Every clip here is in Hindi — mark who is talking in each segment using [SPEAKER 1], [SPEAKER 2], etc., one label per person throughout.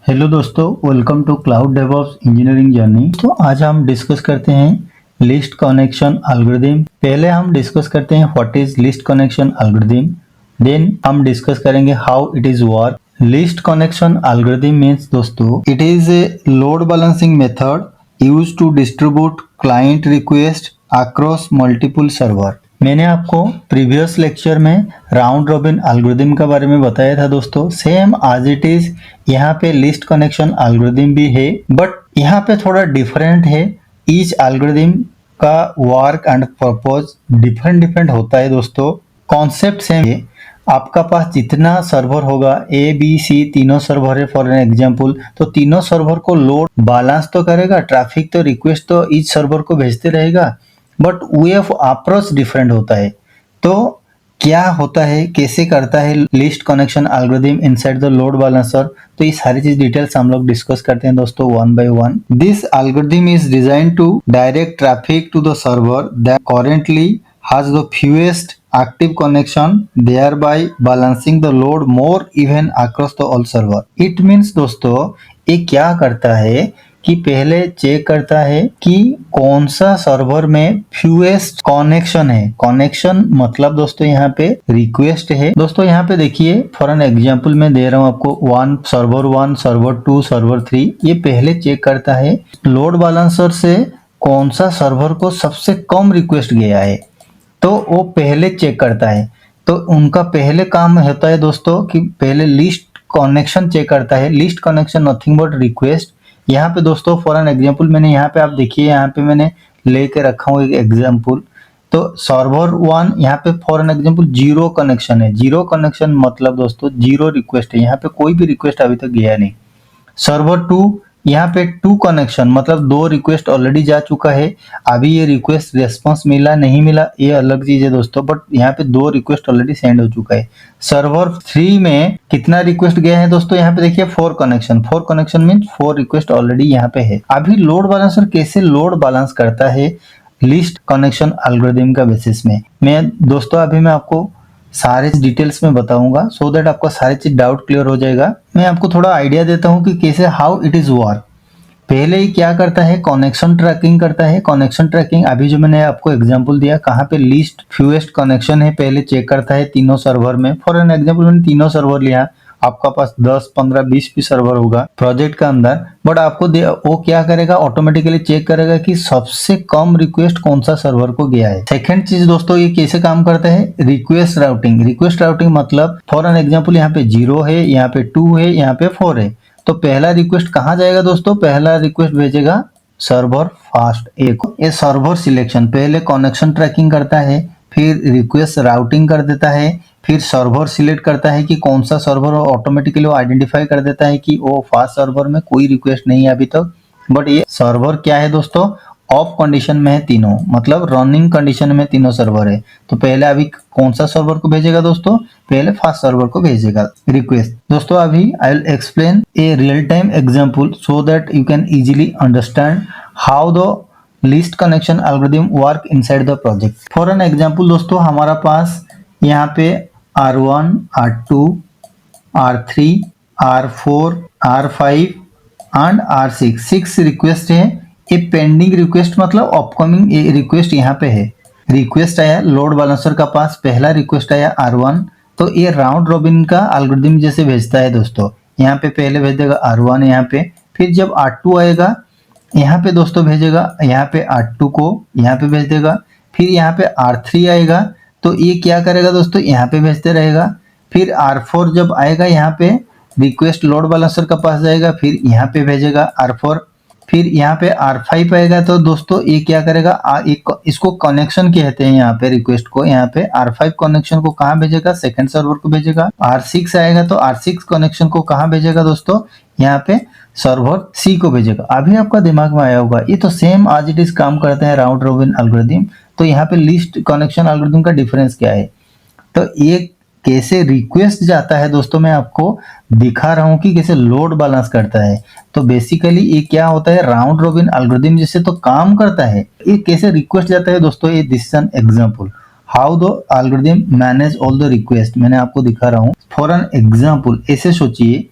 [SPEAKER 1] हेलो दोस्तों, welcome to cloud DevOps engineering journey. तो आज हम डिस्कस करते हैं लिस्ट कनेक्शन एल्गोरिथम। पहले हम डिस्कस करते हैं what is least connection algorithm, then हम डिस्कस करेंगे how it is work. Least connection algorithm means दोस्तों it is a load balancing method used to distribute client request across multiple server. मैंने आपको प्रीवियस लेक्चर में राउंड रॉबिन एल्गोरिथम के बारे में बताया था दोस्तों। सेम एज इट इज यहाँ पे लिस्ट कनेक्शन एल्गोरिथम भी है, बट यहाँ पे थोड़ा डिफरेंट है। ईच एल्गोरिथम का वर्क एंड पर्पस डिफरेंट होता है दोस्तों। कॉन्सेप्ट सेम है। आपका पास जितना सर्वर होगा, ए बी सी तीनों सर्वर है फॉर एन एग्जांपल, तो तीनों सर्वर को लोड बैलेंस तो करेगा, ट्रैफिक तो रिक्वेस्ट तो ईच सर्वर को भेजते रहेगा, but way of approach different होता है। तो क्या होता है, कैसे करता है list connection algorithm inside the load balancer, तो ये सारी चीज डिटेल्स हम लोग डिस्कस करते हैं दोस्तों one by one. This algorithm is design to direct traffic to the server that currently has the fewest active connection, thereby balancing the load more even across the all server. It means दोस्तों ये क्या करता है कि पहले चेक करता है कि कौन सा सर्वर में फ्यूएस्ट कनेक्शन है। कनेक्शन मतलब दोस्तों यहाँ पे रिक्वेस्ट है। दोस्तों यहाँ पे देखिए, फॉर एन एग्जांपल मैं दे रहा हूँ आपको, वन, सर्वर 2, सर्वर 3। ये पहले चेक करता है लोड बैलेंसर से कौन सा सर्वर को सबसे कम रिक्वेस्ट गया है, तो वो पहले चेक करता है। तो उनका पहले काम होता है दोस्तों कि पहले लिस्ट कनेक्शन चेक करता है। List connection nothing but request. यहाँ पे दोस्तों फॉर एन एग्जांपल मैंने यहाँ पे आप देखिए, यहाँ पे मैंने लेके रखा हूँ एक एग्जांपल। तो सर्वर 1 यहाँ पे for an example zero connection है। जीरो कनेक्शन मतलब दोस्तों जीरो रिक्वेस्ट है, यहाँ पे कोई भी रिक्वेस्ट अभी तक गया नहीं। सर्वर 2 यहाँ पे 2 कनेक्शन मतलब 2 रिक्वेस्ट ऑलरेडी जा चुका है। अभी ये रिक्वेस्ट रेस्पॉन्स मिला नहीं मिला ये अलग चीज है दोस्तों, बट यहाँ पे 2 रिक्वेस्ट ऑलरेडी सेंड हो चुका है। सर्वर 3 में कितना रिक्वेस्ट गया है दोस्तों, यहाँ पे देखिए 4 connection. 4 connection mean 4 request already यहाँ पे है। अभी लोड बैलेंसर कैसे लोड बैलेंस करता है लिस्ट कनेक्शन एल्गोरिथम का बेसिस में, मैं दोस्तों अभी मैं आपको सारे डिटेल्स में बताऊंगा, सो दैट आपका सारी चीज डाउट क्लियर हो जाएगा। मैं आपको थोड़ा आइडिया देता हूं कि कैसे हाउ इट इज वर्क। पहले ही क्या करता है, कनेक्शन ट्रैकिंग करता है। कनेक्शन ट्रैकिंग अभी जो मैंने आपको एग्जांपल दिया, कहाँ पे लीस्ट फ्यूएस्ट कनेक्शन है पहले चेक करता है तीनों सर्वर में। फॉर एन एग्जांपल मैंने तीनों सर्वर लिया, आपका पास 10, 15, 20 भी सर्वर होगा प्रोजेक्ट का अंदर, बट आपको वो क्या करेगा, ऑटोमेटिकली चेक करेगा कि सबसे कम रिक्वेस्ट कौन सा सर्वर को गया है। सेकंड चीज दोस्तों ये कैसे काम करता है, रिक्वेस्ट राउटिंग। रिक्वेस्ट राउटिंग मतलब फॉर एन एग्जांपल यहाँ पे 0 है, यहाँ पे 2 है, यहाँ पे 4 है, तो पहला रिक्वेस्ट कहाँ जाएगा दोस्तों, पहला रिक्वेस्ट भेजेगा सर्वर फास्ट ए को। ये सर्वर सिलेक्शन पहले कनेक्शन ट्रैकिंग करता है, फिर रिक्वेस्ट राउटिंग कर देता है, फिर सर्वर सिलेक्ट करता है कि कौन सा सर्वर, ऑटोमेटिकली वो आइडेंटिफाई कर देता है कि वो फास्ट सर्वर में कोई रिक्वेस्ट नहीं है अभी तक। बट ये सर्वर क्या है दोस्तों, ऑफ कंडीशन में है तीनों, मतलब रनिंग कंडीशन में तीनों सर्वर है। तो पहले अभी कौन सा सर्वर को भेजेगा दोस्तों, पहले फास्ट सर्वर को भेजेगा रिक्वेस्ट। दोस्तों अभी I will explain a real time example so that you can easily understand how the list connection algorithm work inside the project. For an example दोस्तों हमारा पास यहाँ पे R1, R2, R3, R4, R5 and R6 6 request है। ये पेंडिंग रिक्वेस्ट मतलब अपकमिंग रिक्वेस्ट यहाँ पे है। रिक्वेस्ट आया लोड बैलेंसर का पास, पहला रिक्वेस्ट आया R1, तो ये राउंड रॉबिन का एल्गोरिथम जैसे भेजता है दोस्तों। यहाँ पे पहले भेज देगा R1 यहाँ पे, फिर जब R2 आएगा यहाँ पे दोस्तों भेजेगा, यहाँ पे R2 को यहाँ पे भेज देगा, फिर यहाँ पे R3 आएगा तो ये क्या करेगा दोस्तों, यहाँ पे भेजते रहेगा। फिर R4 जब आएगा यहाँ पे रिक्वेस्ट लोड बैलेंसर का पास जाएगा, फिर यहाँ पे भेजेगा R4, फिर यहाँ पे R5 आएगा तो दोस्तों ये क्या करेगा, इसको कनेक्शन कहते हैं यहाँ पे रिक्वेस्ट को। यहाँ पे R5 कनेक्शन को कहाँ भेजेगा, सेकंड सर्वर को भेजेगा। R6 आएगा तो R6 कनेक्शन को कहाँ भेजेगा दोस्तों, यहाँ पे सर्वर सी को भेजेगा। अभी आपका दिमाग में आया होगा ये तो सेम आज इट इज काम करते हैं राउंड रॉबिन एल्गोरिथम, तो यहाँ पे लिस्ट कनेक्शन एल्गोरिथम का डिफरेंस क्या है। तो ये कैसे रिक्वेस्ट जाता है दोस्तों, मैं आपको दिखा रहा हूँ कि कैसे लोड बैलेंस करता है। तो बेसिकली ये क्या होता है, राउंड रॉबिन एल्गोरिथम जैसे तो काम करता है, ये कैसे रिक्वेस्ट जाता है दोस्तों, ये this is an example how the algorithm manage all the request. मैंने आपको दिखा रहा हूँ फॉर एन एग्जांपल। ऐसे सोचिए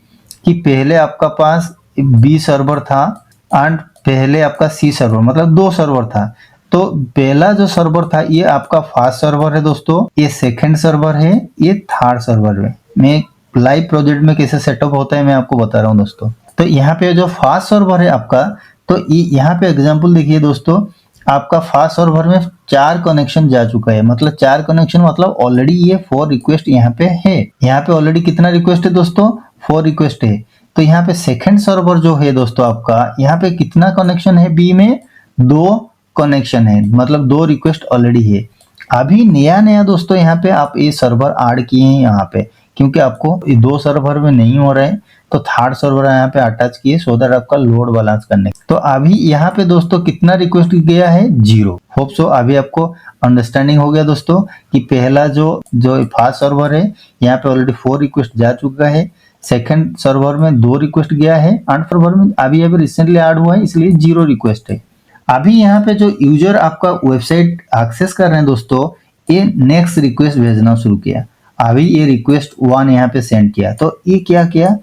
[SPEAKER 1] कि पहले आपका पास बी सर्वर था एंड पहले आपका सी सर्वर, मतलब दो सर्वर था। तो पहला जो सर्वर था ये आपका फास्ट सर्वर है दोस्तों, ये सेकंड सर्वर है, ये थर्ड सर्वर है। मैं लाइव प्रोजेक्ट में कैसे सेटअप होता है मैं आपको बता रहा हूँ दोस्तों। तो यहाँ पे जो फास्ट सर्वर है आपका, तो यहाँ पे एग्जांपल देखिए दोस्तों, आपका फास्ट सर्वर में 4 कनेक्शन जा चुका है, मतलब 4 कनेक्शन, मतलब ऑलरेडी ये 4 रिक्वेस्ट यहाँ पे है। यहाँ पे ऑलरेडी कितना रिक्वेस्ट है दोस्तों, 4 रिक्वेस्ट है। तो यहाँ पे सेकंड सर्वर जो है दोस्तों आपका, यहाँ पे कितना कनेक्शन है, बी में 2 कनेक्शन है, मतलब 2 रिक्वेस्ट ऑलरेडी है। अभी नया नया दोस्तों यहाँ पे आप ये सर्वर ऐड किए हैं यहाँ पे, क्योंकि आपको ये 2 सर्वर में नहीं हो रहा है, तो थर्ड सर्वर यहाँ पे अटैच किए सो दैट आपका लोड बैलेंस करने। तो अभी यहाँ पे दोस्तों कितना रिक्वेस्ट गया है, 0। होप सो अभी आपको अंडरस्टैंडिंग हो गया दोस्तों कि पहला जो फास्ट सर्वर है यहाँ पे ऑलरेडी 4 रिक्वेस्ट जा चुका है, सेकंड सर्वर में 2 रिक्वेस्ट गया है, एंड सर्वर में अभी रिसेंटली ऐड हुआ है इसलिए 0 रिक्वेस्ट है। अभी यहाँ पे जो यूजर आपका वेबसाइट एक्सेस कर रहे हैं दोस्तों, ये नेक्स्ट रिक्वेस्ट भेजना शुरू किया। अभी ये रिक्वेस्ट 1 यहाँ पे सेंड किया, तो ये क्या किया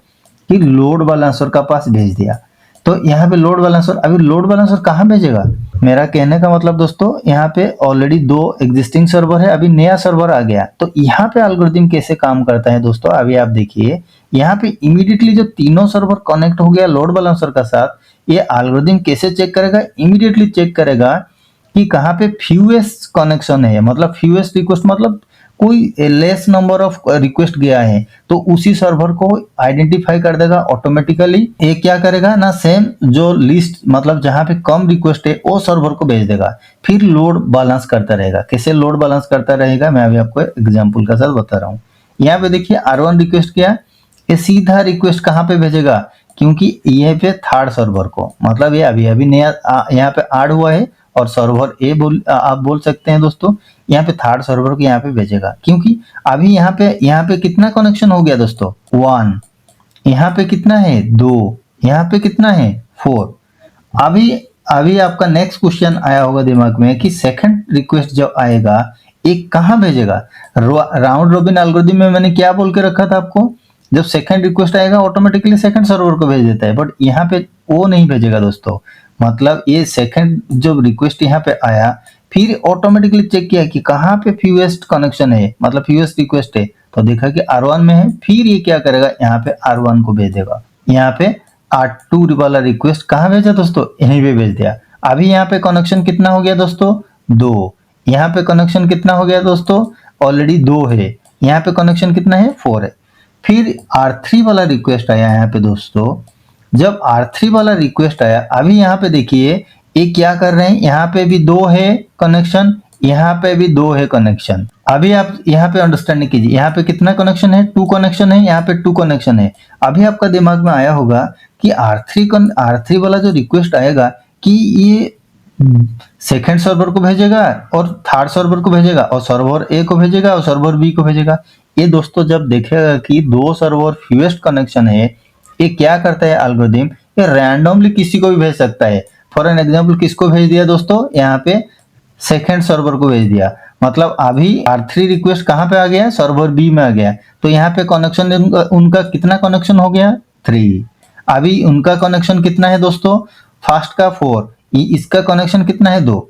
[SPEAKER 1] कि लोड बैलेंसर का पास भेज दिया। तो यहाँ पे लोड बैलेंसर, अभी लोड बैलेंसर कहाँ भेजेगा, मेरा कहने का मतलब दोस्तों यहाँ पे ऑलरेडी 2 एग्जिस्टिंग सर्वर है, अभी नया सर्वर आ गया। तो यहाँ पे एल्गोरिथम कैसे काम करता है दोस्तों, अभी आप देखिए यहाँ पे इमीडिएटली जो तीनों सर्वर कनेक्ट हो गया लोड बैलेंसर का साथ, ये एल्गोरिथम कैसे चेक करेगा, इमीडिएटली चेक करेगा कि कहाँ पे फ्यूएस्ट कनेक्शन है, मतलब फ्यूएस्ट रिक्वेस्ट, मतलब कोई लेस नंबर ऑफ रिक्वेस्ट गया है, तो उसी सर्वर को आइडेंटिफाई कर देगा ऑटोमेटिकली। ये क्या करेगा ना, सेम जो लिस्ट, मतलब जहां पे कम रिक्वेस्ट है वो सर्वर को भेज देगा, फिर लोड बैलेंस करता रहेगा। कैसे लोड बैलेंस करता रहेगा मैं अभी आपको एग्जांपल के साथ बता रहा हूँ। यहाँ पे देखिए R1 रिक्वेस्ट किया, ये सीधा रिक्वेस्ट कहाँ पे भेजेगा, क्योंकि ये पे थर्ड सर्वर को, मतलब ये अभी अभी नया यहाँ पे ऐड हुआ है, और सर्वर ए आप बोल सकते हैं दोस्तों, यहाँ पे थर्ड सर्वर को यहाँ पे भेजेगा। क्योंकि अभी यहाँ पे कितना कनेक्शन हो गया दोस्तों, 1, यहाँ पे कितना है 2, यहाँ पे कितना है 4। अभी आपका नेक्स्ट क्वेश्चन आया होगा दिमाग में कि सेकंड रिक्वेस्ट जब आएगा एक कहाँ भेजेगा। राउंड रोबिन एल्गोरिथम में मैंने क्या बोल के रखा था आपको, जब सेकंड रिक्वेस्ट आएगा ऑटोमेटिकली सेकंड सर्वर को भेज देता है, बट यहाँ पे वो नहीं भेजेगा दोस्तों। मतलब ये सेकंड जब रिक्वेस्ट यहाँ पे आया, फिर ऑटोमेटिकली चेक किया कि कहाँ पे फ्यूएस्ट कनेक्शन है, मतलब फ्यूएस्ट रिक्वेस्ट है, तो देखा कि R1 में है, फिर ये क्या करेगा, यहाँ पे R1 को भेज देगा। यहाँ पे R2 वाला रिक्वेस्ट कहाँ भेजा दोस्तों, यहीं पे भेज दिया। अभी यहाँ पे कनेक्शन कितना हो गया दोस्तों, 2। यहाँ पे कनेक्शन कितना हो गया दोस्तों, ऑलरेडी 2 है। यहाँ पे कनेक्शन कितना है, 4 है। फिर R3 वाला रिक्वेस्ट आया यहाँ पे दोस्तों, जब R3 वाला रिक्वेस्ट आया, अभी यहाँ पे देखिए ये क्या कर रहे हैं, यहाँ पे भी 2 है कनेक्शन, यहाँ पे भी 2 है कनेक्शन। अभी आप यहाँ पे अंडरस्टैंडिंग कीजिए, यहाँ पे कितना कनेक्शन है, 2 कनेक्शन है, यहाँ पे 2 कनेक्शन है। अभी आपका दिमाग में आया होगा कि R3 वाला जो रिक्वेस्ट आएगा कि ये सेकंड सर्वर को भेजेगा और थर्ड सर्वर को भेजेगा, और सर्वर ए को भेजेगा और सर्वर बी को भेजेगा। ये दोस्तों जब देखेगा कि 2 सर्वर फ्यूएस्ट कनेक्शन है, ये क्या करता है एल्गोरिथम, ये रैंडमली किसी को भी भेज सकता है। फॉर एन एग्जांपल किसको भेज दिया दोस्तों, यहाँ पे सेकंड सर्वर को भेज दिया, मतलब अभी R3 रिक्वेस्ट कहाँ पे आ गया, सर्वर बी में आ गया। तो यहाँ पे कनेक्शन उनका कितना कनेक्शन हो गया, 3। अभी उनका कनेक्शन कितना है दोस्तों, फास्ट का 4, इसका कनेक्शन कितना है, 2।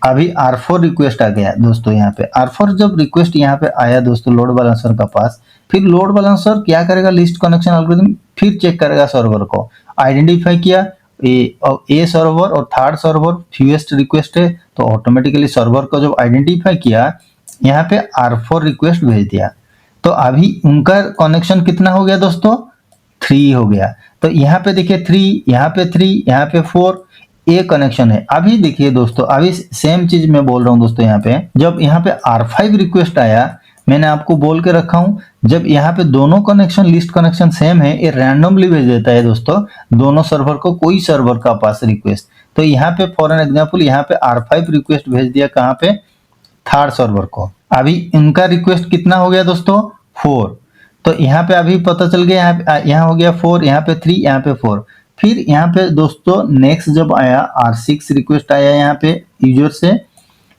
[SPEAKER 1] अभी R4 रिक्वेस्ट आ गया दोस्तों। यहाँ पे R4 जब रिक्वेस्ट यहाँ पे आया दोस्तों लोड बैलेंसर का पास, फिर लोड बैलेंसर क्या करेगा, लिस्ट कनेक्शन एल्गोरिथम फिर चेक करेगा सर्वर को, आइडेंटिफाई किया ए सर्वर और थर्ड सर्वर फ्यूएस्ट रिक्वेस्ट है, तो ऑटोमेटिकली सर्वर को जब आइडेंटिफाई किया, यहाँ पे R4 रिक्वेस्ट भेज दिया। तो अभी उनका कनेक्शन कितना हो गया दोस्तों, 3 हो गया। तो यहाँ पे देखिए 3, यहाँ पे 3, यहाँ पे 4, ए कनेक्शन है। अभी देखिए दोस्तों, अभी सेम चीज मैं बोल रहा हूँ दोस्तों, यहाँ पे जब यहाँ पे R5 रिक्वेस्ट आया, मैंने आपको बोल के रखा हूं, जब यहाँ पे दोनों कनेक्शन लिस्ट कनेक्शन सेम है, ये रैंडमली भेज देता है दोस्तों दोनों सर्वर को, कोई सर्वर का पास रिक्वेस्ट। तो यहाँ पे फॉर एन एग्जांपल यहाँ पे R5 रिक्वेस्ट भेज दिया कहाँ पे, थर्ड सर्वर को। अभी इनका रिक्वेस्ट कितना हो गया दोस्तों, 4। तो यहाँ पे अभी पता चल गया, यहाँ हो गया 4, यहाँ पे 3, यहाँ पे 4। फिर यहाँ पे दोस्तों नेक्स्ट जब आया R6 रिक्वेस्ट आया, यहाँ पे यूजर से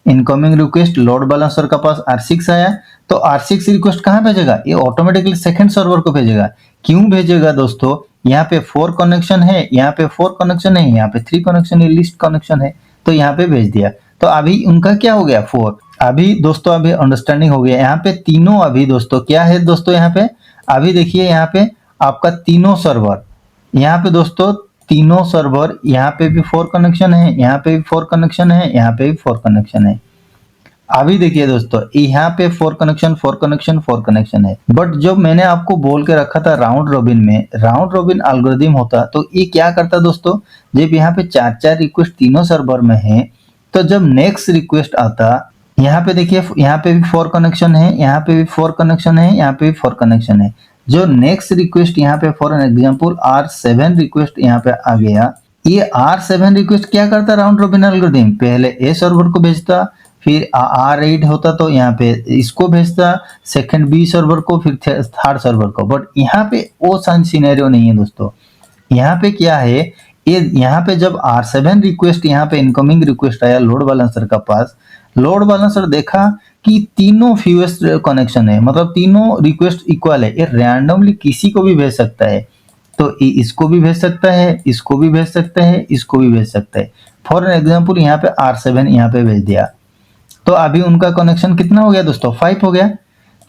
[SPEAKER 1] इनकमिंग रिक्वेस्ट लोड बैलेंसर का पास R6 आया, तो R6 रिक्वेस्ट कहाँ भेजेगा, ये ऑटोमेटिकली सेकंड सर्वर को भेजेगा। क्यों भेजेगा दोस्तों, यहाँ पे 4 कनेक्शन है, यहाँ पे 4 कनेक्शन है, यहाँ पे 3 कनेक्शन है, लिस्ट कनेक्शन है, तो यहाँ पे भेज दिया। तो अभी उनका क्या हो गया 4। अभी दोस्तों अभी अंडरस्टैंडिंग हो गया। यहाँ पे तीनों अभी दोस्तों क्या है दोस्तों, यहाँ पे अभी देखिए यहाँ पे आपका तीनों सर्वर, यहाँ पे दोस्तों तीनों सर्वर, यहाँ पे भी 4 कनेक्शन है, यहाँ पे भी 4 कनेक्शन है, यहाँ पे भी 4 कनेक्शन है। अभी देखिए दोस्तों यहाँ पे 4 कनेक्शन 4 कनेक्शन 4 कनेक्शन है। बट जब मैंने आपको बोल के रखा था राउंड रॉबिन में, राउंड रॉबिन एल्गोरिथम होता, तो ये क्या करता दोस्तों, जब यहाँ पे 4 रिक्वेस्ट तीनों सर्वर में है, तो जब नेक्स्ट रिक्वेस्ट आता, यहाँ पे देखिए यहाँ पे भी 4 कनेक्शन है, यहाँ पे भी 4 कनेक्शन है, यहाँ पे भी 4 कनेक्शन है। जो नेक्स्ट रिक्वेस्ट यहाँ पे for an example R7 request यहाँ पे आ गया, ये R7 रिक्वेस्ट क्या करता राउंड रॉबिन एल्गोरिथम, पहले ए सर्वर को भेजता, फिर R8 होता तो यहाँ पे इसको भेजता, सेकंड बी सर्वर को, फिर थर्ड सर्वर को। बट यहाँ पे वो सिनेरियो नहीं है दोस्तों। यहाँ पे क्या है, ये यहाँ पे जब R7 रिक्वेस्ट यहाँ पे इनकमिंग रिक्वेस्ट आया लोड बैलेंसर का पास, लोड बैलेंसर देखा कि तीनों फ्यूएस्ट कनेक्शन है, मतलब तीनों रिक्वेस्ट इक्वल है, ये रैंडमली किसी को भी भेज सकता है। तो इसको भी भेज सकता है, इसको भी भेज सकता है, इसको भी भेज सकता है। फॉर एग्जाम्पल यहाँ पे R7 यहाँ पे भेज दिया, तो अभी उनका कनेक्शन कितना हो गया दोस्तों, 5 हो गया।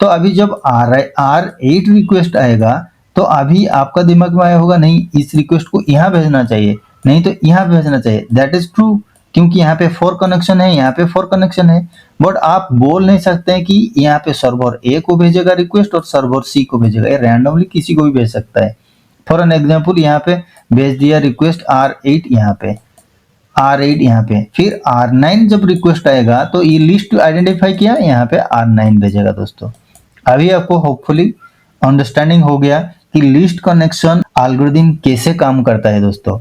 [SPEAKER 1] तो अभी जब R8 रिक्वेस्ट आएगा, तो अभी आपका दिमाग में आया होगा नहीं इस रिक्वेस्ट को यहाँ भेजना चाहिए, नहीं तो यहाँ भेजना चाहिए। दैट इज ट्रू, क्योंकि यहाँ पे 4 कनेक्शन है, यहाँ पे 4 कनेक्शन है। बट आप बोल नहीं सकते हैं कि यहाँ पे सर्वर ए को भेजेगा रिक्वेस्ट और सर्वर सी को भेजेगा, ये रैंडमली किसी को भी भेज सकता है। फॉर एन एग्जाम्पल यहाँ पे भेज दिया रिक्वेस्ट R8 यहाँ पे, R8 यहाँ पे, फिर R9 जब रिक्वेस्ट आएगा तो ये लिस्ट आइडेंटिफाई किया, यहाँ पे R9 भेजेगा दोस्तों। अभी आपको होपफुली अंडरस्टैंडिंग हो गया कि लिस्ट कनेक्शन एल्गोरिथम कैसे काम करता है दोस्तों।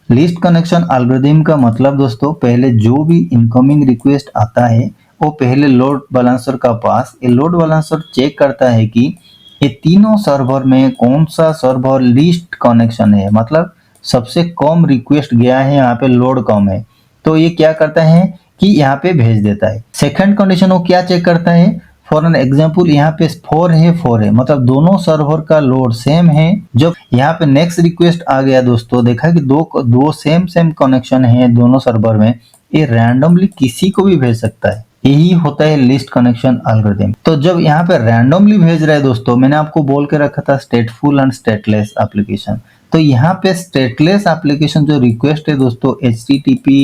[SPEAKER 1] लिस्ट कनेक्शन एल्गोरिथम का मतलब दोस्तों, पहले जो भी इनकमिंग रिक्वेस्ट आता है वो पहले लोड बैलेंसर का पास, ये लोड बैलेंसर चेक करता है कि ये तीनों सर्वर में कौन सा सर्वर लिस्ट कनेक्शन है, मतलब सबसे कम रिक्वेस्ट गया है, यहाँ पे लोड कम है, तो ये क्या करता है कि यहाँ पे भेज देता है। सेकंड कंडीशन वो क्या चेक करता है, फॉर एन एग्जांपल यहाँ पे 4 है, मतलब दोनों सर्वर का लोड सेम है। जब यहाँ पे नेक्स्ट रिक्वेस्ट आ गया दोस्तों, देखा कि दो सेम कनेक्शन है दोनों सर्वर में, ये रैंडमली किसी को भी भेज सकता है। यही होता है लिस्ट कनेक्शन एल्गोरिथम। तो जब यहाँ पे रैंडमली भेज रहा है दोस्तों, मैंने आपको बोल के रखा था स्टेटफुल एंड स्टेटलेस एप्लीकेशन, तो यहाँ पे स्टेटलेस एप्लीकेशन जो रिक्वेस्ट है दोस्तों, HTTP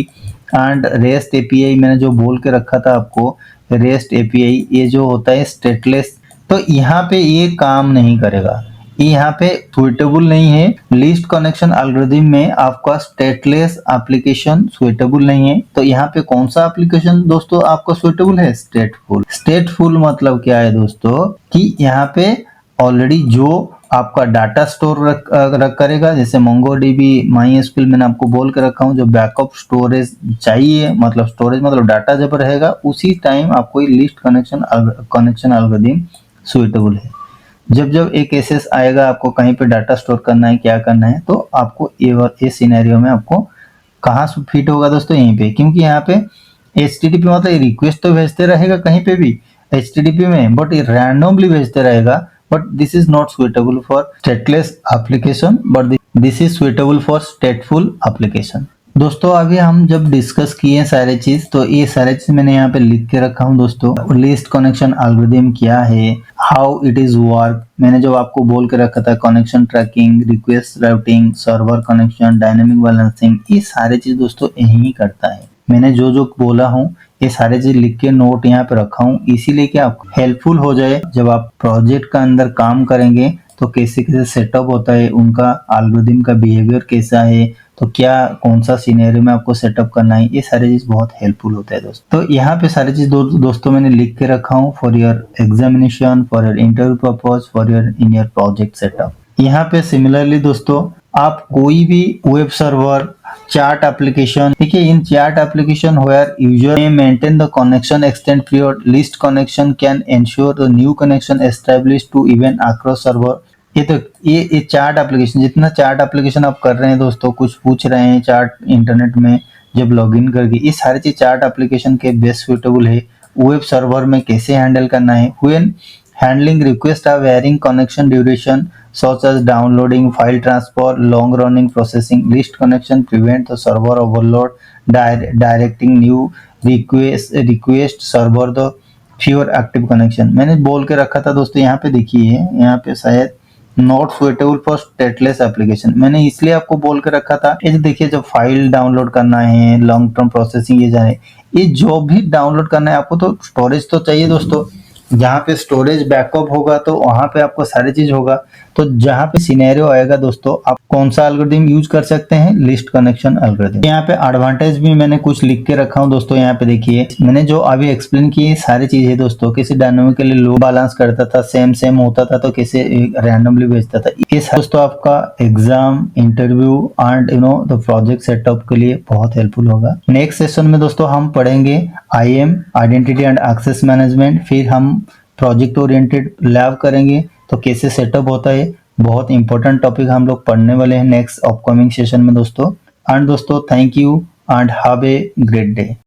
[SPEAKER 1] एंड रेस्ट API मैंने जो बोल के रखा था आपको, रेस्ट API ये जो होता है स्टेटलेस, तो यहाँ पे ये काम नहीं करेगा, ये यहाँ पे सुइटेबल नहीं है। लिस्ट कनेक्शन एल्गोरिथम में आपका स्टेटलेस एप्लीकेशन सुइटेबल नहीं है। तो यहाँ पे कौन सा एप्लीकेशन दोस्तों आपको सुइटेबल है, स्टेटफुल। स्टेटफुल मतलब क्या है दोस्तों, कि यहाँ पे ऑलरेडी जो आपका डाटा स्टोर रख करेगा, जैसे MongoDB MySQL मैंने आपको बोल के रखा हूँ, जो बैकअप स्टोरेज चाहिए, मतलब स्टोरेज मतलब डाटा जब रहेगा उसी टाइम आपको लिस्ट कनेक्शन एल्गोरिथम सुइटेबल है। जब एक केसेस आएगा, आपको कहीं पे डाटा स्टोर करना है, क्या करना है, तो आपको ये सिनेरियो में आपको कहाँ फिट होगा दोस्तों, यहीं पे, क्योंकि यहाँ पे HTTP मतलब रिक्वेस्ट तो भेजते रहेगा कहीं पे भी HTTP में, बट ये रैंडमली भेजते रहेगा। But this is not suitable for stateless application, but this is suitable for स्टेटफुल application. दोस्तों अभी हम जब डिस्कस किए सारे चीज, तो ये सारे चीज मैंने यहाँ पे लिख के रखा हूँ दोस्तों। लिस्ट कनेक्शन एल्गोरिथम क्या है, हाउ इट इज वर्क, मैंने जो आपको बोल के रखा था, connection tracking, request routing, server connection, dynamic balancing, ये सारे चीज दोस्तों यही करता है। मैंने जो बोला हूँ ये सारे चीज लिख के नोट यहाँ पे रखा हूँ, इसीलिए कि आपको हेल्पफुल हो जाए जब आप प्रोजेक्ट का अंदर काम करेंगे, तो कैसे कैसे सेटअप होता है, उनका एल्गोरिथम का बिहेवियर कैसा है, तो क्या कौन सा सिनेरियो में आपको सेटअप करना है, ये सारे चीज बहुत हेल्पफुल होता है दोस्तों। तो यहाँ पे सारे चीज दोस्तों मैंने लिख के रखा हूँ for your examination, for your interview purpose, for your in your project setup. यहाँ पे सिमिलरली दोस्तों आप कोई भी वेब सर्वर, चार्ट एप्लीकेशन, देखिए इन chart application where user may maintain the connection extend period, list connection can ensure the new connection established to even across server। ये चार्ट एप्लीकेशन, जितना चार्ट एप्लीकेशन आप कर रहे हैं दोस्तों, कुछ पूछ रहे हैं चार्ट इंटरनेट में जब लॉगिन करके, ये सारी चीज चार्ट एप्लीकेशन के बेस्ट सुटेबल है। वेब सर्वर में कैसे हैंडल करना है, when handling request are varying connection duration, such as downloading, file transfer, long running processing. List connection prevent the server overload, directing new request server the fewer active connection। मैंने बोल के रखा था दोस्तों, यहाँ पे देखिए, यहाँ पे शायद not suitable for stateless application, मैंने इसलिए आपको बोल के रखा था। ये देखिए, जब फाइल डाउनलोड करना है, लॉन्ग टर्म प्रोसेसिंग, ये जाने, ये जो भी डाउनलोड करना है आपको, तो स्टोरेज तो चाहिए दोस्तों। जहाँ पे स्टोरेज बैकअप होगा तो वहां पे आपको सारी चीज होगा। तो जहाँ पे सिनेरियो आएगा दोस्तों, आप कौन सा एल्गोरिथम यूज कर सकते हैं? List connection algorithm. यहाँ पे एडवांटेज भी मैंने कुछ लिख के रखा हूँ दोस्तों। यहाँ पे देखिए, मैंने जो अभी एक्सप्लेन की सारी चीजें दोस्तों, किसी डायनामिकली लो बैलेंस करता था, सेम होता था, तो किसी रैंडमली भेजता था। ये दोस्तों आपका exam, interview and the project setup के लिए बहुत हेल्पफुल होगा। नेक्स्ट सेशन में दोस्तों हम पढ़ेंगे IAM, identity and access management. फिर हम प्रोजेक्ट ओरिएंटेड लैब करेंगे, तो कैसे सेटअप होता है। बहुत इंपॉर्टेंट टॉपिक हम लोग पढ़ने वाले हैं नेक्स्ट अपकमिंग सेशन में दोस्तों। एंड दोस्तों, thank you and have a great day.